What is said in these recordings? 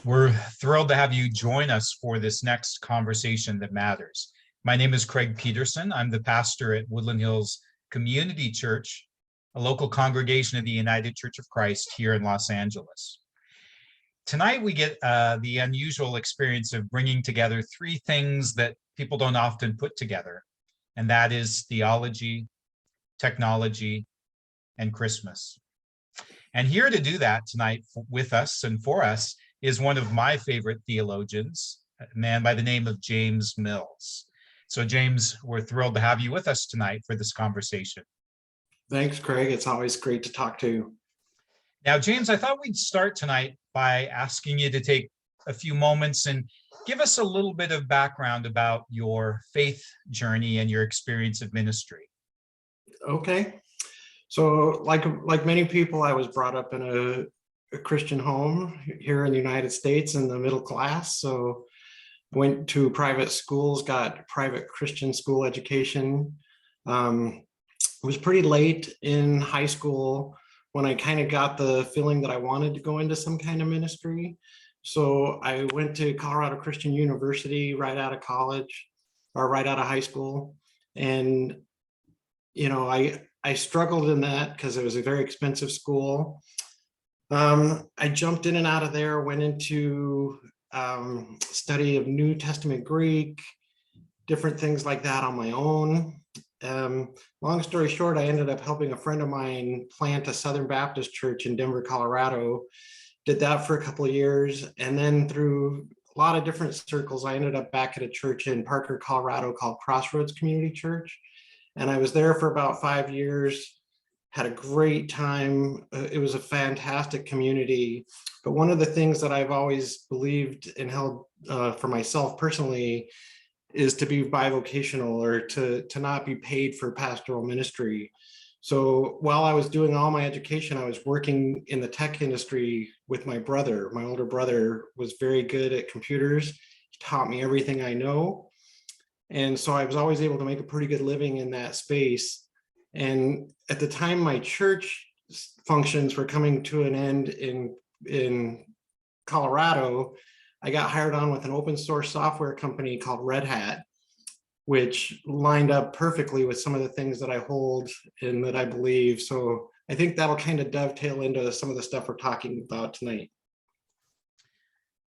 We're thrilled to have you join us for this next conversation that matters. My name is Craig Peterson. I'm the pastor at Woodland Hills Community Church, a local congregation of the United Church of Christ here in Los Angeles. Tonight, we get the unusual experience of bringing together three things that people don't often put together, and that is theology, technology, and Christmas. And here to do that tonight with us and for us is one of my favorite theologians, a man by the name of James Mills. So James, we're thrilled to have you with us tonight for this conversation. Thanks, Craig. It's always great to talk to you. Now, James, I thought we'd start tonight by asking you to take a few moments and give us a little bit of background about your faith journey and your experience of ministry. Okay. So like many people, I was brought up in a Christian home here in the United States in the middle class. So I went to private schools, got private Christian school education. It was pretty late in high school when I kind of got the feeling that I wanted to go into some kind of ministry. So I went to Colorado Christian University right out of college or right out of high school. And, you know, I struggled in that because it was a very expensive school. I jumped in and out of there, went into study of New Testament Greek, different things like that on my own. Long story short, I ended up helping a friend of mine plant a Southern Baptist church in Denver, Colorado. Did that for a couple of years. And then through a lot of different circles, I ended up back at a church in Parker, Colorado called Crossroads Community Church. And I was there for about 5 years, had a great time. It was a fantastic community. But one of the things that I've always believed and held for myself personally is to be bivocational, or to not be paid for pastoral ministry. So while I was doing all my education, I was working in the tech industry with my brother. My older brother was very good at computers. He taught me everything I know. And so I was always able to make a pretty good living in that space. And at the time, my church functions were coming to an end in Colorado. I got hired on with an open source software company called Red Hat, which lined up perfectly with some of the things that I hold and that I believe. So I think that'll kind of dovetail into some of the stuff we're talking about tonight.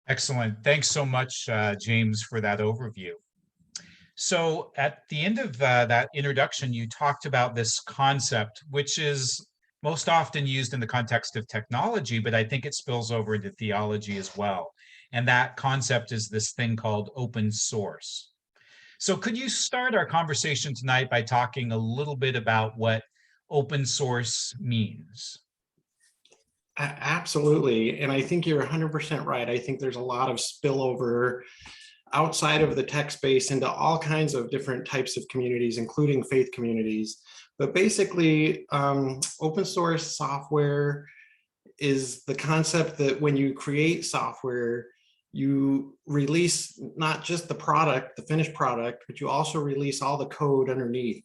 Excellent. Thanks so much, James, for that overview. So at the end of that introduction, you talked about this concept, which is most often used in the context of technology, but I think it spills over into theology as well. And that concept is this thing called open source. So could you start our conversation tonight by talking a little bit about what open source means? Absolutely. And I think you're 100% right. I think there's a lot of spillover outside of the tech space into all kinds of different types of communities, including faith communities. But basically, open source software is the concept that when you create software, you release not just the product, the finished product, but you also release all the code underneath,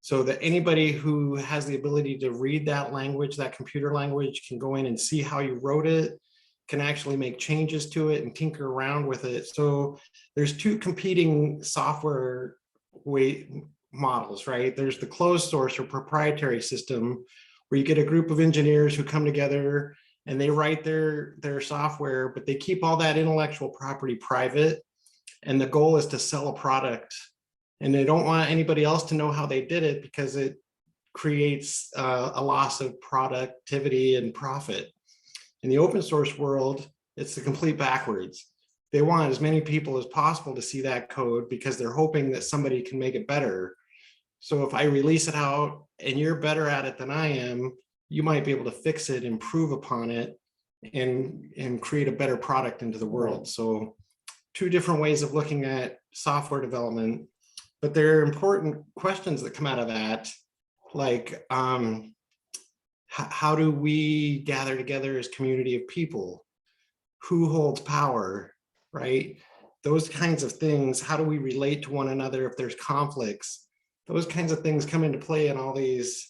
so that anybody who has the ability to read that language, that computer language, can go in and see how you wrote it, can actually make changes to it and tinker around with it. So there's two competing software models, right? There's the closed source or proprietary system, where you get a group of engineers who come together and they write their software, but they keep all that intellectual property private. And the goal is to sell a product. And they don't want anybody else to know how they did it, because it creates a loss of productivity and profit. In the open source world, it's the complete backwards. They want as many people as possible to see that code, because they're hoping that somebody can make it better. So if I release it out and you're better at it than I am, you might be able to fix it, improve upon it, and create a better product into the world. So two different ways of looking at software development, but there are important questions that come out of that, like how do we gather together as a community of people? Who holds power, right? Those kinds of things. How do we relate to one another if there's conflicts? Those kinds of things come into play in all these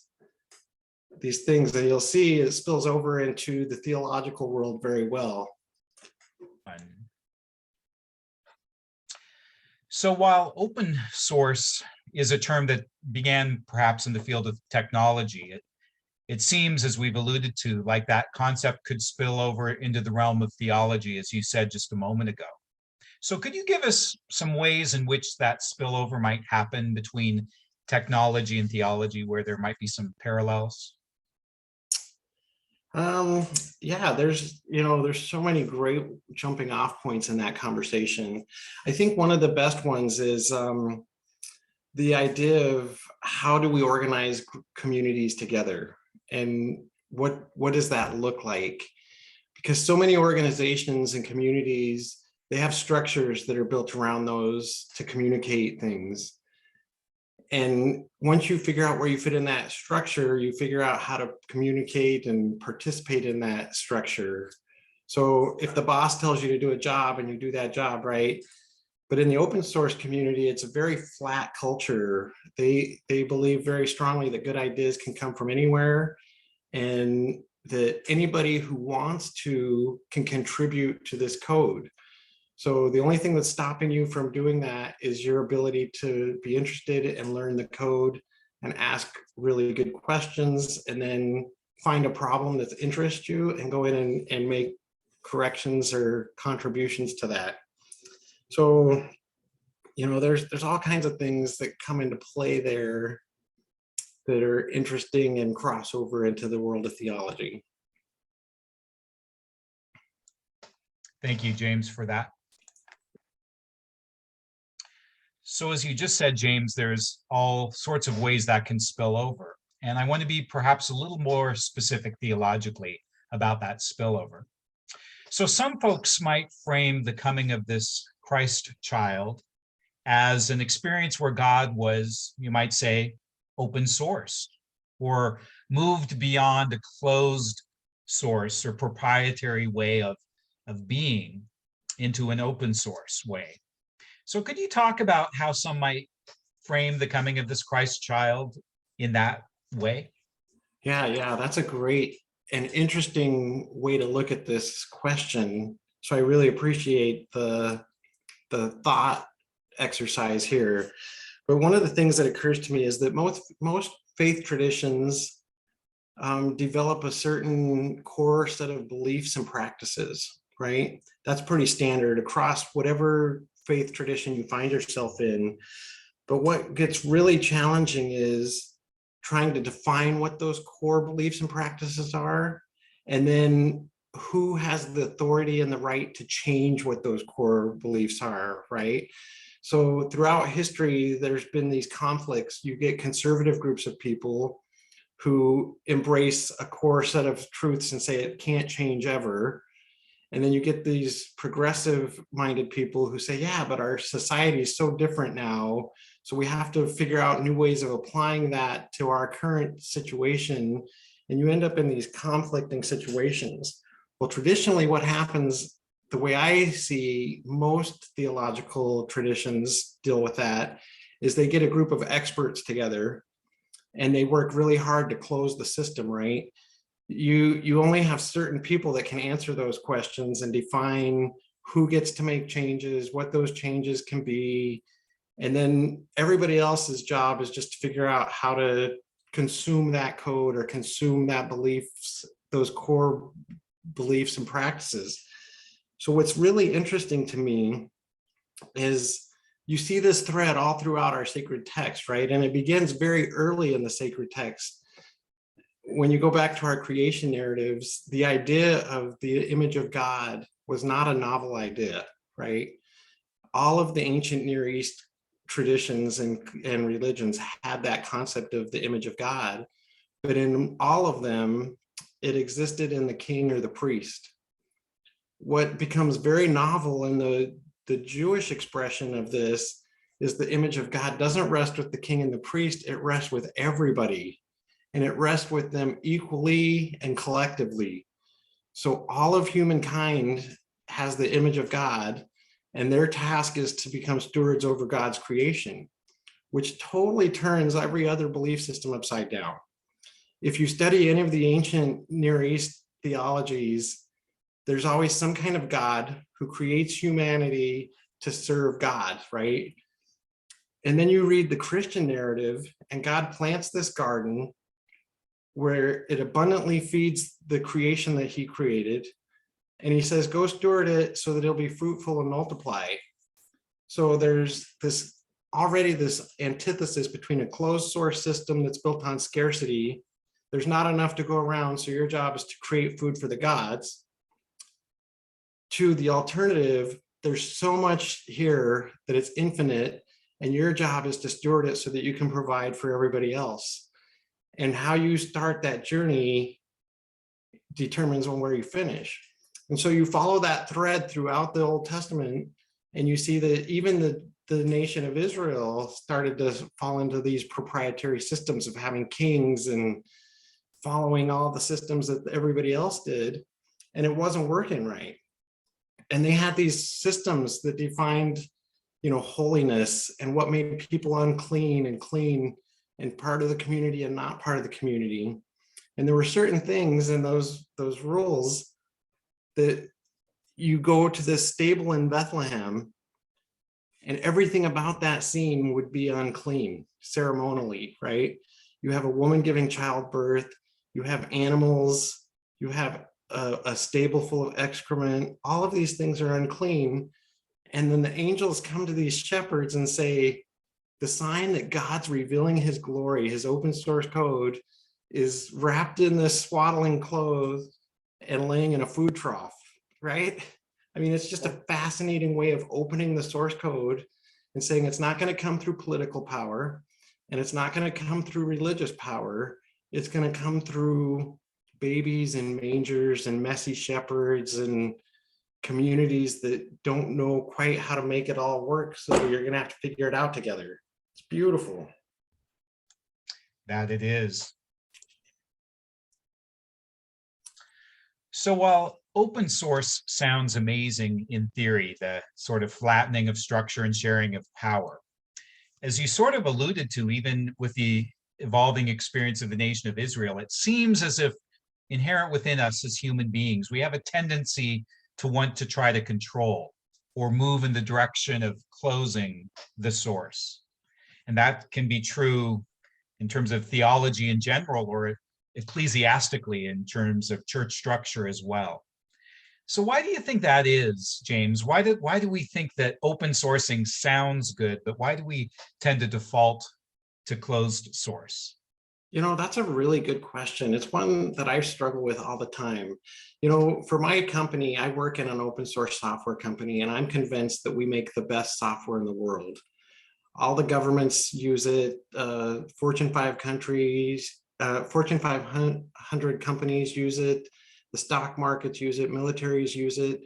things, and you'll see it spills over into the theological world very well. So while open source is a term that began perhaps in the field of technology, it seems, as we've alluded to, like that concept could spill over into the realm of theology, as you said just a moment ago. So could you give us some ways in which that spillover might happen between technology and theology, where there might be some parallels? Um, yeah, there's so many great jumping off points in that conversation. I think one of the best ones is the idea of how do we organize communities together, and what does that look like? Because so many organizations and communities, they have structures that are built around those to communicate things. And once you figure out where you fit in that structure, you figure out how to communicate and participate in that structure. So if the boss tells you to do a job and you do that job, right? But in the open source community, it's a very flat culture. They believe very strongly that good ideas can come from anywhere, and that anybody who wants to can contribute to this code. So the only thing that's stopping you from doing that is your ability to be interested and learn the code and ask really good questions, and then find a problem that interests you and go in and make corrections or contributions to that. So, there's all kinds of things that come into play there that are interesting and cross over into the world of theology. Thank you, James, for that. So as you just said, James, there's all sorts of ways that can spill over. And I want to be perhaps a little more specific theologically about that spillover. So some folks might frame the coming of this Christ child as an experience where God was, you might say, open source, or moved beyond a closed source or proprietary way of being into an open source way. So could you talk about how some might frame the coming of this Christ child in that way? Yeah, that's a great and interesting way to look at this question. So I really appreciate the thought exercise here. But one of the things that occurs to me is that most faith traditions develop a certain core set of beliefs and practices, right? That's pretty standard across whatever faith tradition you find yourself in. But what gets really challenging is trying to define what those core beliefs and practices are, and then who has the authority and the right to change what those core beliefs are, right? So throughout history, there's been these conflicts. You get conservative groups of people who embrace a core set of truths and say it can't change ever. And then you get these progressive minded people who say, yeah, but our society is so different now. So we have to figure out new ways of applying that to our current situation. And you end up in these conflicting situations. Well, traditionally, what happens, the way I see most theological traditions deal with that, is they get a group of experts together and they work really hard to close the system, right? You only have certain people that can answer those questions and define who gets to make changes, what those changes can be. And then everybody else's job is just to figure out how to consume that code or consume that beliefs, those core beliefs and practices. So what's really interesting to me is you see this thread all throughout our sacred text, right? And it begins very early in the sacred text. When you go back to our creation narratives, the idea of the image of God was not a novel idea, right? All of the ancient Near East traditions and religions had that concept of the image of God, but in all of them, it existed in the king or the priest. What becomes very novel in the Jewish expression of this is the image of God doesn't rest with the king and the priest, it rests with everybody. And it rests with them equally and collectively. So all of humankind has the image of God, and their task is to become stewards over God's creation, which totally turns every other belief system upside down. If you study any of the ancient Near East theologies, there's always some kind of God who creates humanity to serve God, right? And then you read the Christian narrative, and God plants this garden where it abundantly feeds the creation that he created. And he says, go steward it so that it'll be fruitful and multiply. So there's this already this antithesis between a closed source system that's built on scarcity. There's not enough to go around, so your job is to create food for the gods. To the alternative, there's so much here that it's infinite, and your job is to steward it so that you can provide for everybody else. And how you start that journey determines on where you finish. And so you follow that thread throughout the Old Testament, and you see that even the nation of Israel started to fall into these proprietary systems of having kings and following all the systems that everybody else did, and it wasn't working right. And they had these systems that defined, holiness and what made people unclean and clean and part of the community and not part of the community. And there were certain things in those rules that you go to this stable in Bethlehem, and everything about that scene would be unclean ceremonially, right? You have a woman giving childbirth, you have animals, you have a stable full of excrement. All of these things are unclean. And then the angels come to these shepherds and say, the sign that God's revealing his glory, his open source code, is wrapped in this swaddling clothes and laying in a food trough, right? I mean, it's just a fascinating way of opening the source code and saying it's not going to come through political power, and it's not going to come through religious power. It's going to come through babies and mangers and messy shepherds and communities that don't know quite how to make it all work. So you're going to have to figure it out together. It's beautiful. That it is. So while open source sounds amazing in theory, the sort of flattening of structure and sharing of power, as you sort of alluded to, even with the evolving experience of the nation of Israel, it seems as if inherent within us as human beings, we have a tendency to want to try to control or move in the direction of closing the source. And that can be true in terms of theology in general, or ecclesiastically in terms of church structure as well. So why do you think that is, James? Why do we think that open sourcing sounds good, but why do we tend to default to closed source? That's a really good question. It's one that I struggle with all the time. For my company, I work in an open source software company, and I'm convinced that we make the best software in the world. All the governments use it, Fortune 500 companies use it, the stock markets use it, militaries use it,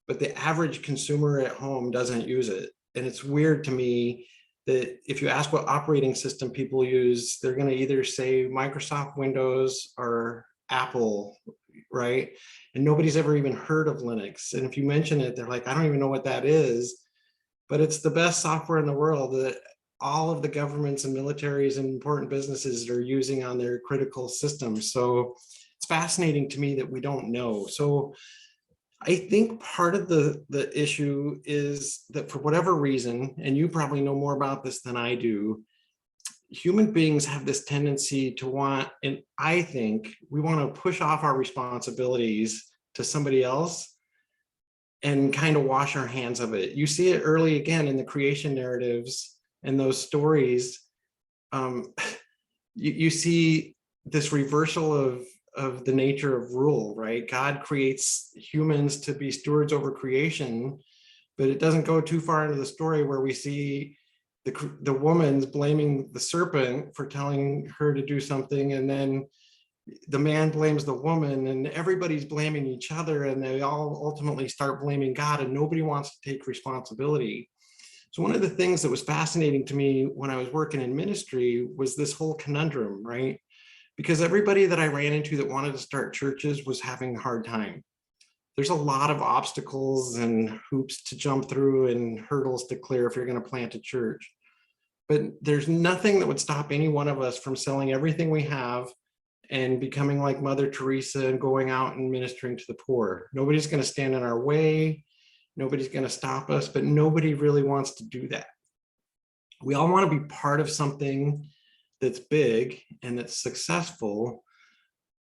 but the average consumer at home doesn't use it. And it's weird to me that if you ask what operating system people use, they're going to either say Microsoft Windows or Apple, right? And nobody's ever even heard of Linux. And if you mention it, they're like, I don't even know what that is. But it's the best software in the world that all of the governments and militaries and important businesses are using on their critical systems. So it's fascinating to me that we don't know. So I think part of the issue is that for whatever reason, and you probably know more about this than I do, human beings have this tendency to want, and I think we want to push off our responsibilities to somebody else and kind of wash our hands of it. You see it early again in the creation narratives and those stories. You see this reversal of the nature of rule, right? God creates humans to be stewards over creation, but it doesn't go too far into the story where we see the woman's blaming the serpent for telling her to do something, and then the man blames the woman, and everybody's blaming each other, and they all ultimately start blaming God, and nobody wants to take responsibility. So one of the things that was fascinating to me when I was working in ministry was this whole conundrum, right? Because everybody that I ran into that wanted to start churches was having a hard time. There's a lot of obstacles and hoops to jump through and hurdles to clear if you're going to plant a church. But there's nothing that would stop any one of us from selling everything we have and becoming like Mother Teresa and going out and ministering to the poor. Nobody's going to stand in our way. Nobody's going to stop us, but nobody really wants to do that. We all want to be part of something that's big and that's successful,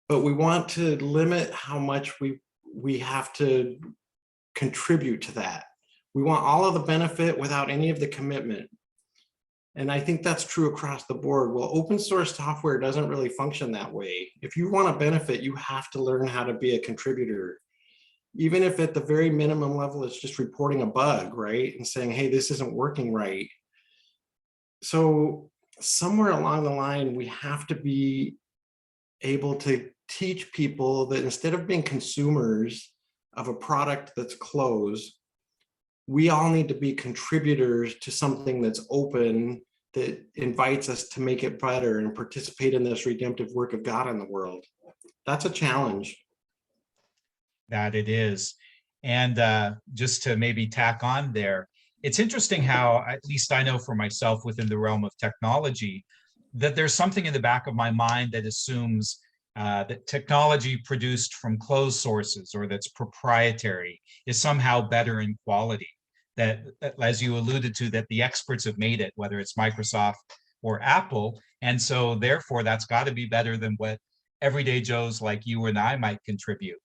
but we want to limit how much we have to contribute to that. We want all of the benefit without any of the commitment. And I think that's true across the board. Well, open source software doesn't really function that way. If you want to benefit, you have to learn how to be a contributor. Even if at the very minimum level, it's just reporting a bug, right? And saying, hey, this isn't working right. So somewhere along the line, we have to be able to teach people that instead of being consumers of a product that's closed, we all need to be contributors to something that's open, that invites us to make it better and participate in this redemptive work of God in the world. That's a challenge. That it is. And just to maybe tack on there, it's interesting how, at least I know for myself within the realm of technology, that there's something in the back of my mind that assumes that technology produced from closed sources or that's proprietary is somehow better in quality. That, as you alluded to, that the experts have made it, whether it's Microsoft or Apple. And so therefore, that's got to be better than what everyday Joes like you and I might contribute.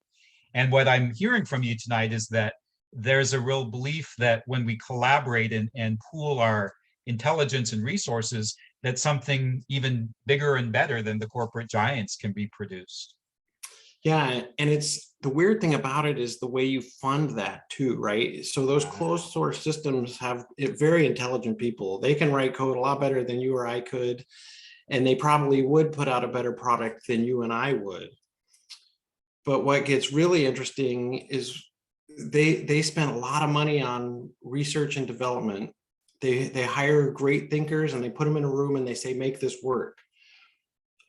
And what I'm hearing from you tonight is that there's a real belief that when we collaborate and pool our intelligence and resources, that something even bigger and better than the corporate giants can be produced. Yeah, and it's the weird thing about it is the way you fund that too, right? So those closed source systems have very intelligent people. They can write code a lot better than you or I could, and they probably would put out a better product than you and I would. But what gets really interesting is they spend a lot of money on research and development. They hire great thinkers and they put them in a room and they say, make this work.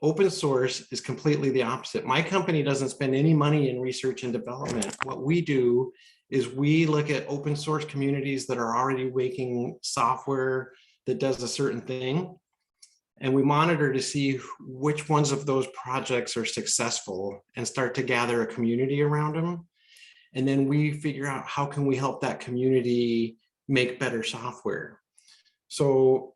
Open source is completely the opposite. My company doesn't spend any money in research and development. What we do is we look at open source communities that are already making software that does a certain thing. And we monitor to see which ones of those projects are successful and start to gather a community around them. And then we figure out how can we help that community make better software. So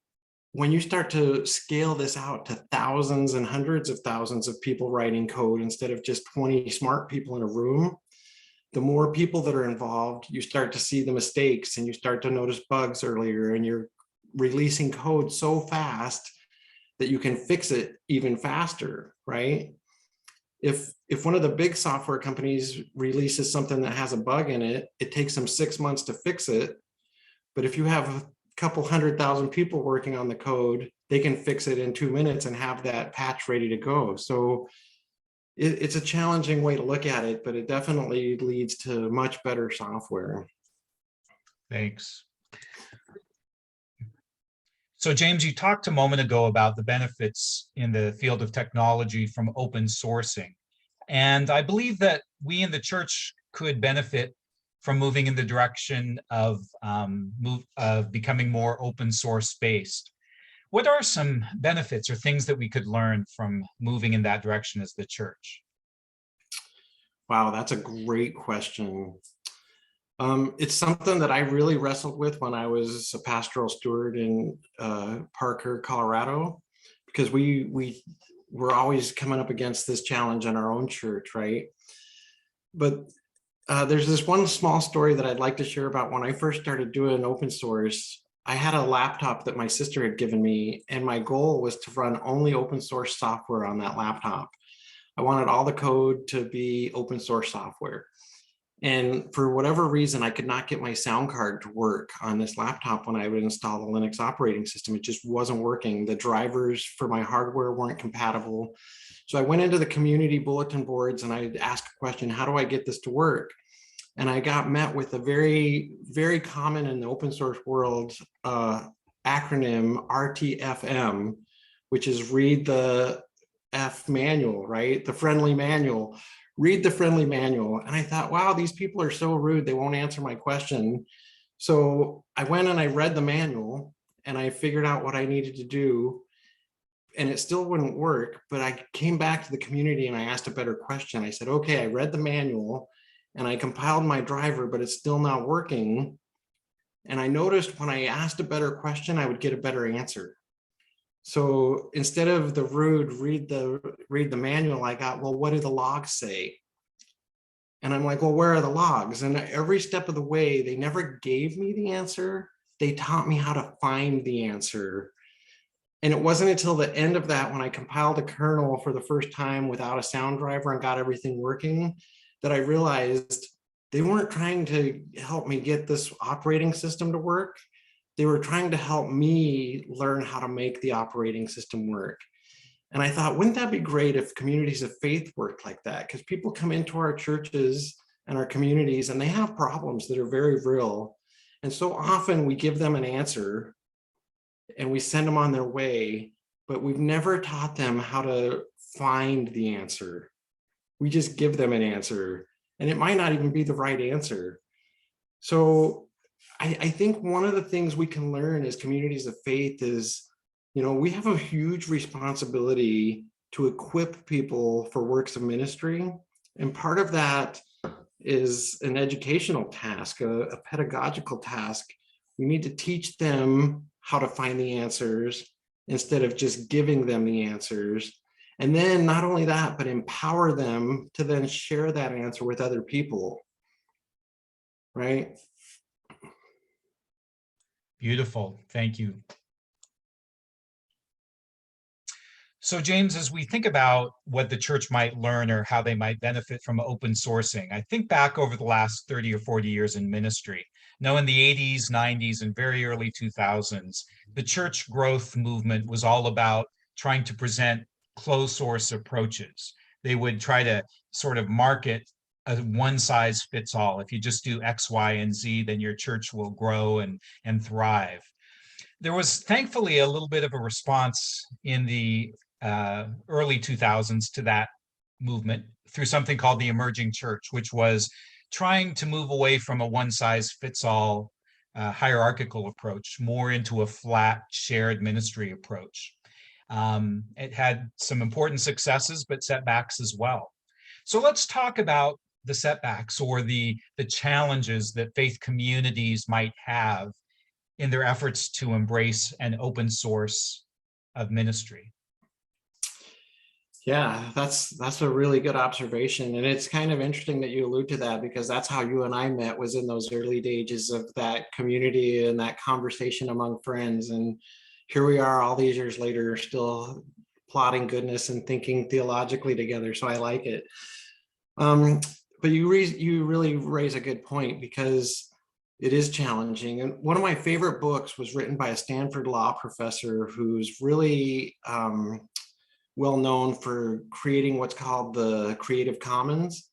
when you start to scale this out to thousands and hundreds of thousands of people writing code instead of just 20 smart people in a room, the more people that are involved, you start to see the mistakes and you start to notice bugs earlier, and you're releasing code so fast that you can fix it even faster, right? If one of the big software companies releases something that has a bug in it, it takes them 6 months to fix it. But if you have a couple 100,000 people working on the code, they can fix it in 2 minutes and have that patch ready to go. So it's a challenging way to look at it, but it definitely leads to much better software. Thanks. So James, you talked a moment ago about the benefits in the field of technology from open sourcing. And I believe that we in the church could benefit from moving in the direction of becoming more open source based. What are some benefits or things that we could learn from moving in that direction as the church? Wow, that's a great question. It's something that I really wrestled with when I was a pastoral steward in Parker, Colorado, because we were always coming up against this challenge in our own church, right? But there's this one small story that I'd like to share about when I first started doing open source. I had a laptop that my sister had given me, and my goal was to run only open source software on that laptop. I wanted all the code to be open source software. And for whatever reason, I could not get my sound card to work on this laptop when I would install the Linux operating system. It just wasn't working. The drivers for my hardware weren't compatible. So I went into the community bulletin boards and I asked a question, how do I get this to work? And I got met with a very, very common in the open source world acronym RTFM, which is read the F manual, right? The friendly manual. Read the friendly manual. And I thought, wow, these people are so rude. They won't answer my question. So I went and I read the manual and I figured out what I needed to do, and it still wouldn't work. But I came back to the community and I asked a better question. I said, okay, I read the manual and I compiled my driver, but it's still not working. And I noticed when I asked a better question, I would get a better answer. So instead of the rude read the manual, I got, well, what do the logs say? And I'm like, well, where are the logs? And every step of the way, they never gave me the answer. They taught me how to find the answer. And it wasn't until the end of that, when I compiled a kernel for the first time without a sound driver and got everything working, that I realized they weren't trying to help me get this operating system to work. They were trying to help me learn how to make the operating system work. And I thought, wouldn't that be great if communities of faith worked like that? Because people come into our churches and our communities and they have problems that are very real. And so often we give them an answer and we send them on their way, but we've never taught them how to find the answer. We just give them an answer, and it might not even be the right answer. So I think one of the things we can learn as communities of faith is, we have a huge responsibility to equip people for works of ministry. And part of that is an educational task, a pedagogical task. We need to teach them how to find the answers instead of just giving them the answers. And then not only that, but empower them to then share that answer with other people, right? Beautiful. Thank you. So James, as we think about what the church might learn or how they might benefit from open sourcing, I think back over the last 30 or 40 years in ministry. Now in the 80s, 90s, and very early 2000s, the church growth movement was all about trying to present closed source approaches. They would try to sort of market a one size fits all. If you just do X, Y, and Z, then your church will grow and thrive. There was thankfully a little bit of a response in the early 2000s to that movement through something called the emerging church, which was trying to move away from a one size fits all hierarchical approach, more into a flat shared ministry approach. It had some important successes, but setbacks as well. So let's talk about the setbacks or the challenges that faith communities might have in their efforts to embrace an open source of ministry. Yeah, that's a really good observation. And it's kind of interesting that you allude to that, because that's how you and I met, was in those early stages of that community and that conversation among friends. And here we are all these years later, still plotting goodness and thinking theologically together. So I like it. But you really raise a good point, because it is challenging. And one of my favorite books was written by a Stanford law professor who's really well known for creating what's called the Creative Commons,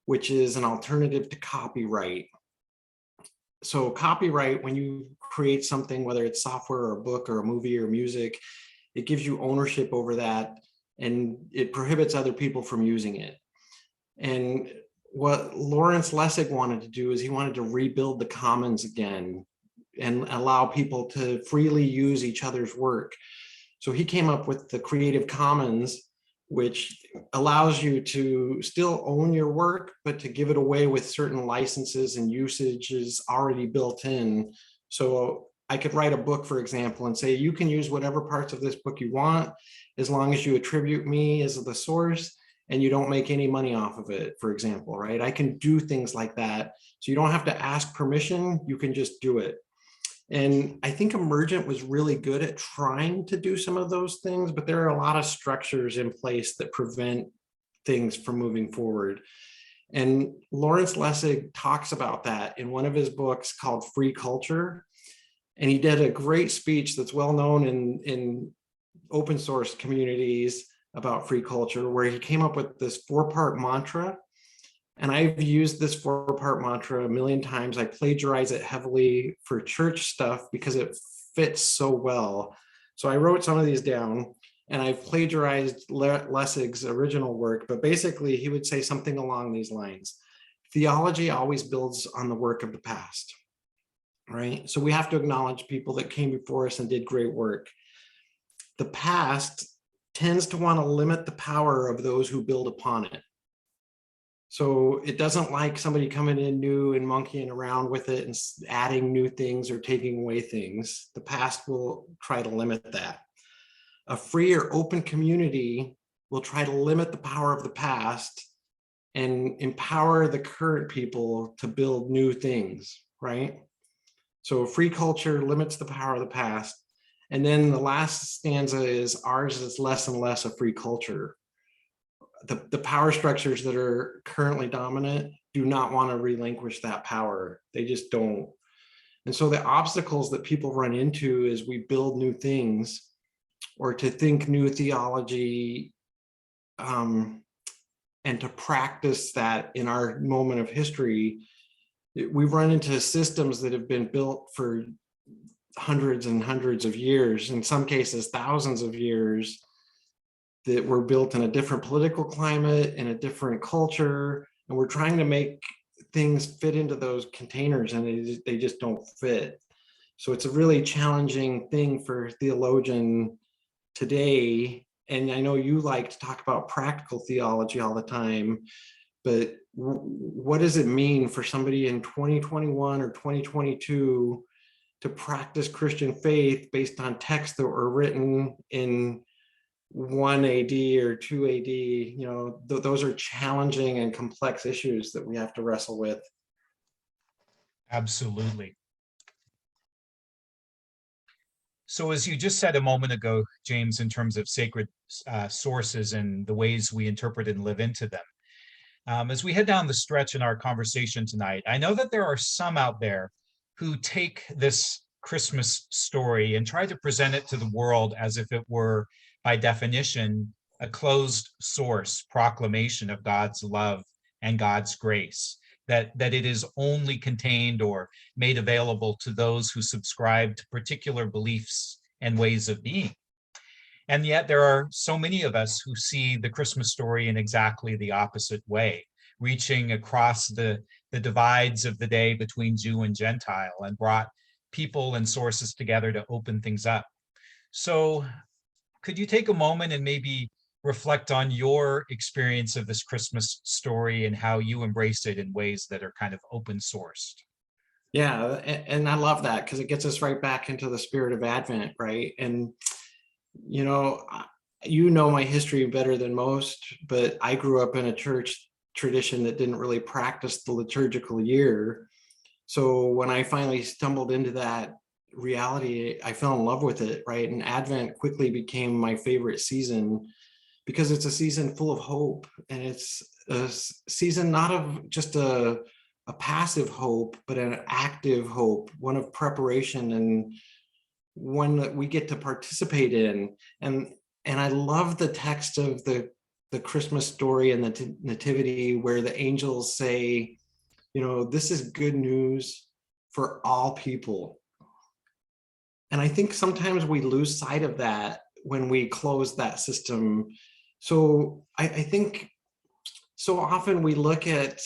which is an alternative to copyright. So copyright, when you create something, whether it's software or a book or a movie or music, it gives you ownership over that, and it prohibits other people from using it. And what Lawrence Lessig wanted to do is he wanted to rebuild the commons again and allow people to freely use each other's work. So he came up with the Creative Commons, which allows you to still own your work, but to give it away with certain licenses and usages already built in. So I could write a book, for example, and say, you can use whatever parts of this book you want, as long as you attribute me as the source and you don't make any money off of it, for example, right? I can do things like that. So you don't have to ask permission, you can just do it. And I think Emergent was really good at trying to do some of those things, but there are a lot of structures in place that prevent things from moving forward. And Lawrence Lessig talks about that in one of his books called Free Culture. And he did a great speech that's well known in open source communities about free culture, where he came up with this 4-part mantra. And I've used this 4-part mantra a million times. I plagiarize it heavily for church stuff because it fits so well. So I wrote some of these down, and I've plagiarized Lessig's original work, but basically he would say something along these lines. Theology always builds on the work of the past, right? So we have to acknowledge people that came before us and did great work. The past tends to want to limit the power of those who build upon it. So it doesn't like somebody coming in new and monkeying around with it and adding new things or taking away things. The past will try to limit that. A free or open community will try to limit the power of the past and empower the current people to build new things, right? So a free culture limits the power of the past. And then the last stanza is ours is less and less a free culture. The power structures that are currently dominant do not want to relinquish that power. They just don't. And so the obstacles that people run into as we build new things or to think new theology and to practice that in our moment of history, we run into systems that have been built for hundreds and hundreds of years, in some cases thousands of years, that were built in a different political climate, in a different culture, and we're trying to make things fit into those containers and they just don't fit. So it's a really challenging thing for theologian today. And I know you like to talk about practical theology all the time, but what does it mean for somebody in 2021 or 2022 to practice Christian faith based on texts that were written in 1 AD or 2 AD? You know, those are challenging and complex issues that we have to wrestle with. Absolutely. So as you just said a moment ago, James, in terms of sacred sources and the ways we interpret and live into them, as we head down the stretch in our conversation tonight, I know that there are some out there who take this Christmas story and try to present it to the world as if it were, by definition, a closed source proclamation of God's love and God's grace, that it is only contained or made available to those who subscribe to particular beliefs and ways of being. And yet there are so many of us who see the Christmas story in exactly the opposite way, reaching across the divides of the day between Jew and Gentile and brought people and sources together to open things up. So could you take a moment and maybe reflect on your experience of this Christmas story and how you embrace it in ways that are kind of open sourced? Yeah, and I love that because it gets us right back into the spirit of Advent, right? And you know, my history better than most, but I grew up in a church tradition that didn't really practice the liturgical year. So when I finally stumbled into that reality, I fell in love with it, right? And Advent quickly became my favorite season because it's a season full of hope, and it's a season not of just a passive hope, but an active hope, one of preparation and one that we get to participate in. And I love the text of the Christmas story and the nativity where the angels say, you know, this is good news for all people. And I think sometimes we lose sight of that when we close that system. So I think so often we look at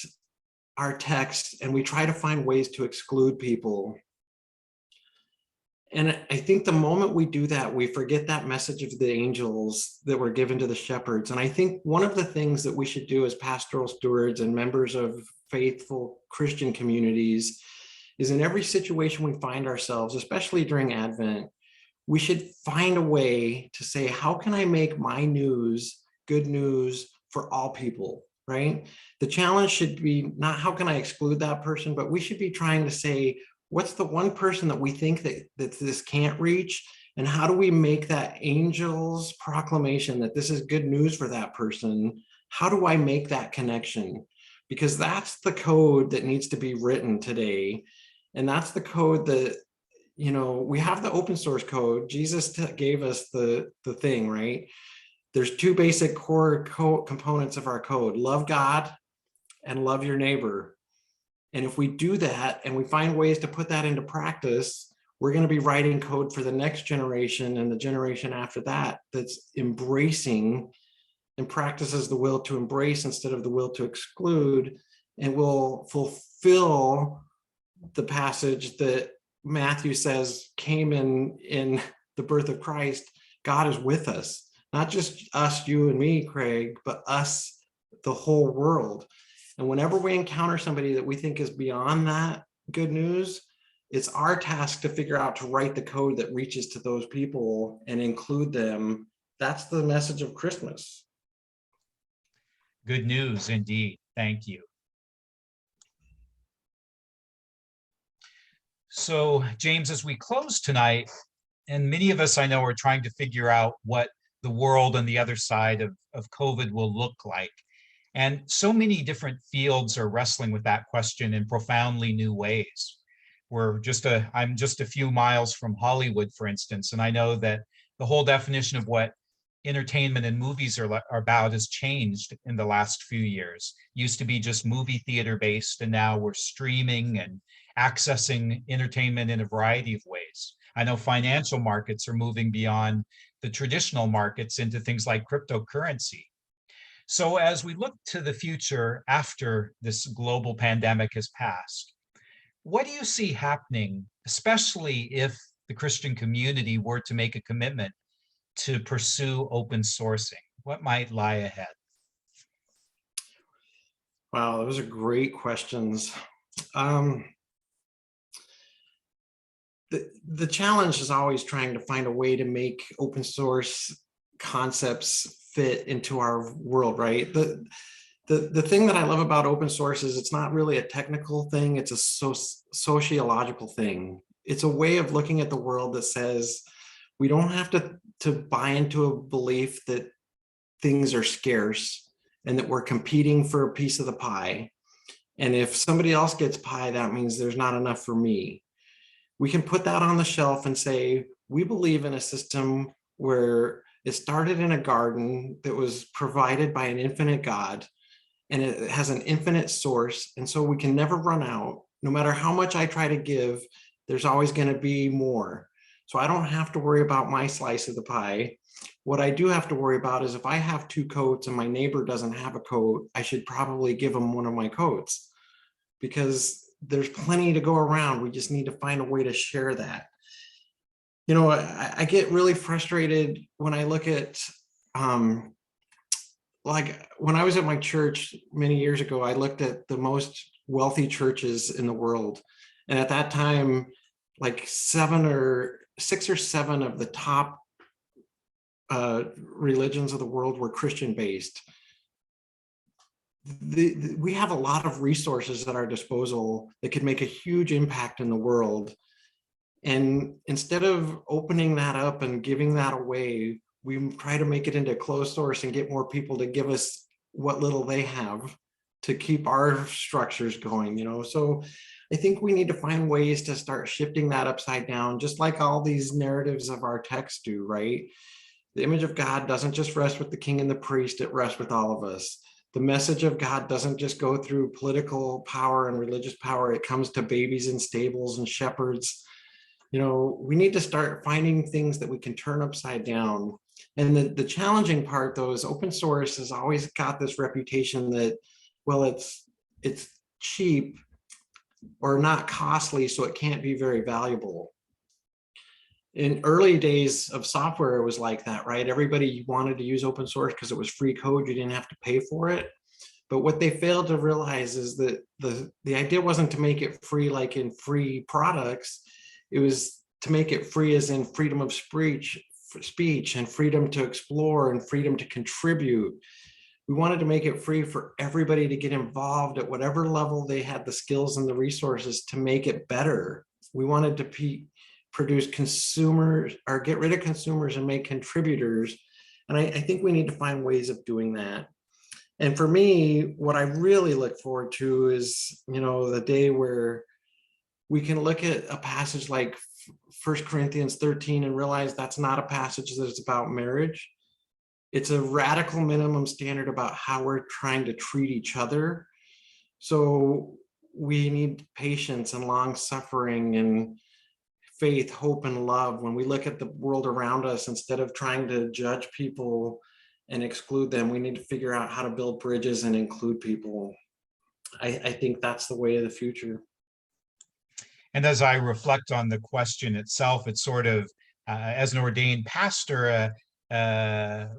our text and we try to find ways to exclude people. And I think the moment we do that, we forget that message of the angels that were given to the shepherds. And I think one of the things that we should do as pastoral stewards and members of faithful Christian communities is in every situation we find ourselves, especially during Advent, we should find a way to say, how can I make my news good news for all people, right? The challenge should be not how can I exclude that person, but we should be trying to say, what's the one person that we think that this can't reach? And how do we make that angel's proclamation that this is good news for that person? How do I make that connection? Because that's the code that needs to be written today. And that's the code that, you know, we have the open source code. Jesus gave us the thing, right? There's two basic core components of our code: love God and love your neighbor. And if we do that and we find ways to put that into practice, we're going to be writing code for the next generation and the generation after that that's embracing and practices the will to embrace instead of the will to exclude, and will fulfill the passage that Matthew says came in the birth of Christ. God is with us, not just us, you and me, Craig, but us, the whole world. And whenever we encounter somebody that we think is beyond that good news, it's our task to figure out to write the code that reaches to those people and include them. That's the message of Christmas. Good news indeed. Thank you. So, James, as we close tonight, and many of us I know are trying to figure out what the world on the other side of COVID will look like. And so many different fields are wrestling with that question in profoundly new ways. I'm just a few miles from Hollywood, for instance, and I know that the whole definition of what entertainment and movies are about has changed in the last few years. Used to be just movie theater based, and now we're streaming and accessing entertainment in a variety of ways. I know financial markets are moving beyond the traditional markets into things like cryptocurrency. So as we look to the future after this global pandemic has passed, what do you see happening, especially if the Christian community were to make a commitment to pursue open sourcing? What might lie ahead? Wow, those are great questions. The challenge is always trying to find a way to make open source concepts fit into our world, right? The thing that I love about open source is it's not really a technical thing, it's a sociological thing. It's a way of looking at the world that says we don't have to buy into a belief that things are scarce and that we're competing for a piece of the pie. And if somebody else gets pie, that means there's not enough for me. We can put that on the shelf and say, we believe in a system where it started in a garden that was provided by an infinite God, and it has an infinite source. And so we can never run out. No matter how much I try to give, there's always going to be more. So I don't have to worry about my slice of the pie. What I do have to worry about is if I have 2 coats and my neighbor doesn't have a coat, I should probably give him one of my coats, because there's plenty to go around. We just need to find a way to share that. You know, I get really frustrated when I look at, like when I was at my church many years ago, I looked at the most wealthy churches in the world. And at that time, like 6 or 7 of the top religions of the world were Christian based. We have a lot of resources at our disposal that could make a huge impact in the world. And instead of opening that up and giving that away, we try to make it into closed source and get more people to give us what little they have to keep our structures going, you know? So I think we need to find ways to start shifting that upside down, just like all these narratives of our texts do, right? The image of God doesn't just rest with the king and the priest, it rests with all of us. The message of God doesn't just go through political power and religious power, it comes to babies in stables and shepherds. You know, we need to start finding things that we can turn upside down. And the challenging part, though, is open source has always got this reputation that, well, it's cheap or not costly, so it can't be very valuable. In early days of software, it was like that, right? Everybody wanted to use open source because it was free code. You didn't have to pay for it. But what they failed to realize is that the idea wasn't to make it free like in free products. It was to make it free as in freedom of speech and freedom to explore and freedom to contribute. We wanted to make it free for everybody to get involved at whatever level they had the skills and the resources to make it better. We wanted to produce consumers or get rid of consumers and make contributors. And I think we need to find ways of doing that. And for me, what I really look forward to is, you know, the day where we can look at a passage like 1 Corinthians 13 and realize that's not a passage that's about marriage. It's a radical minimum standard about how we're trying to treat each other. So we need patience and long suffering and faith, hope, and love when we look at the world around us. Instead of trying to judge people and exclude them, we need to figure out how to build bridges and include people. I think that's the way of the future. And as I reflect on the question itself, it's sort of, as an ordained pastor,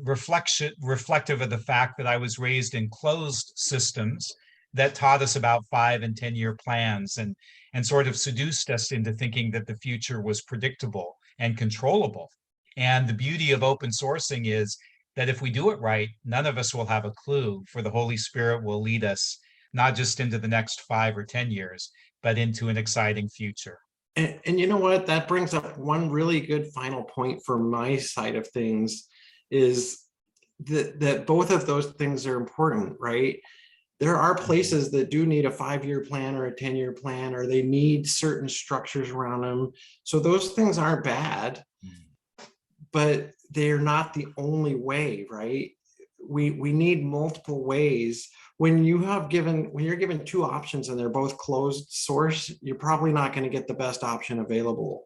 reflective of the fact that I was raised in closed systems that taught us about 5 and 10 year plans and sort of seduced us into thinking that the future was predictable and controllable. And the beauty of open sourcing is that if we do it right, none of us will have a clue, for the Holy Spirit will lead us not just into the next 5 or 10 years, but into an exciting future. And you know what? That brings up one really good final point for my side of things, is that both of those things are important, right? There are places that do need a 5-year plan or a 10-year plan, or they need certain structures around them. So those things aren't bad, but they're not the only way, right? We need multiple ways. When you're given 2 options and they're both closed source, you're probably not going to get the best option available.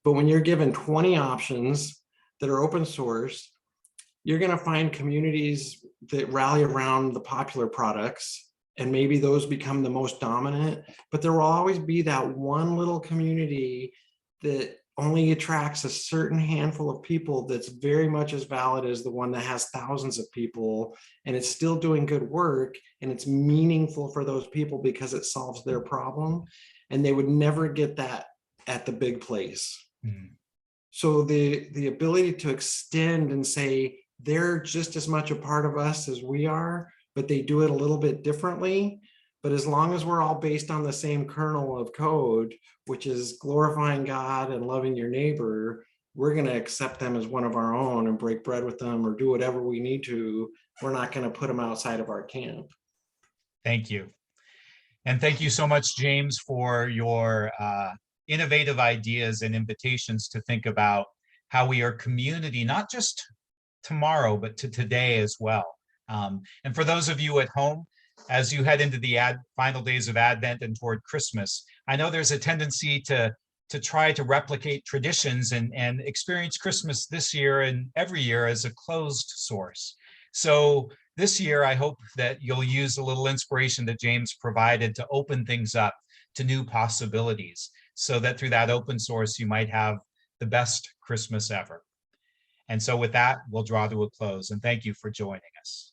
But when you're given 20 options that are open source, you're going to find communities that rally around the popular products, and maybe those become the most dominant, but there will always be that one little community that only attracts a certain handful of people that's very much as valid as the one that has thousands of people, and it's still doing good work, and it's meaningful for those people because it solves their problem, and they would never get that at the big place. So the ability to extend and say they're just as much a part of us as we are, but they do it a little bit differently. But as long as we're all based on the same kernel of code, which is glorifying God and loving your neighbor, we're going to accept them as one of our own and break bread with them or do whatever we need to. We're not going to put them outside of our camp. Thank you. And thank you so much, James, for your innovative ideas and invitations to think about how we are community, not just tomorrow, but to today as well. And for those of you at home, as you head into the final days of Advent and toward Christmas, I know there's a tendency to try to replicate traditions and experience Christmas this year and every year as a closed source. So this year, I hope that you'll use a little inspiration that James provided to open things up to new possibilities, so that through that open source, you might have the best Christmas ever. And so with that, we'll draw to a close, and thank you for joining us.